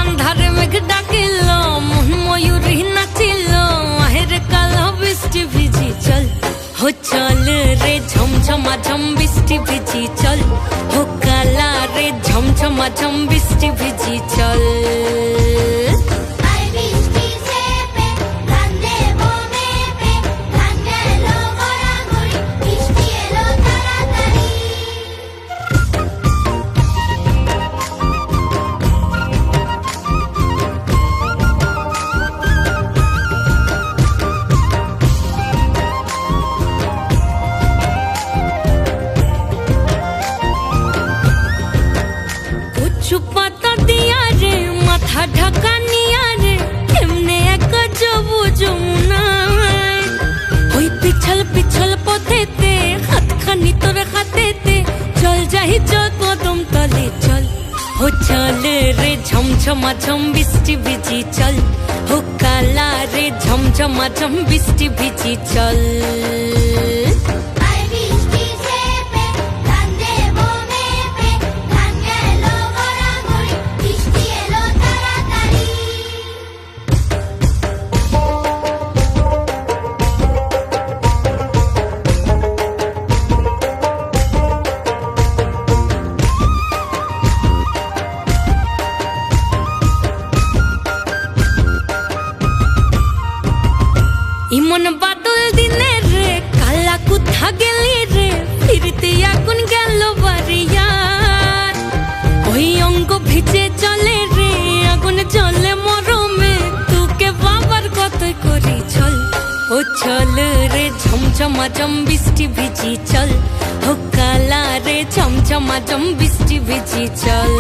আন্ধারে মেঘ ডাকিল মন ময়ূরী নাচিল আহের কালো বৃষ্টি ভিজি চল হো চল রে ঝমঝমা ঝম বৃষ্টি ভিজি চল হো কালা রে ঝমঝমা ঝম বৃষ্টি ভিজি চল পাতা দিয়া রে মাথা ঢাকা নিয়া রে এমনে এক যাবো যমুনায় ওই পিছল পিছল পথেতে হাতখানি তোর হাতেতে চল যাই চল কদম তলে চল হো চল রে ঝমঝমা ঝম বৃষ্টি ভিজি চল হো কালা রে ঝমঝমা ঝম বৃষ্টি ভিজি চল ইমন বাদল দিনে রে কালা কোথা গেলি রে ফিরতে আগুন গেল বাড়িয়ার ওই অঙ্গ ভিজে চলে রে আগুন জ্বলে মরমে তোকে বাবার কতই করি চল ও চল রে ঝমঝমা ঝম বৃষ্টি ভিজি চল ও কালা রে ঝমঝমা ঝম বৃষ্টি ভিজি চল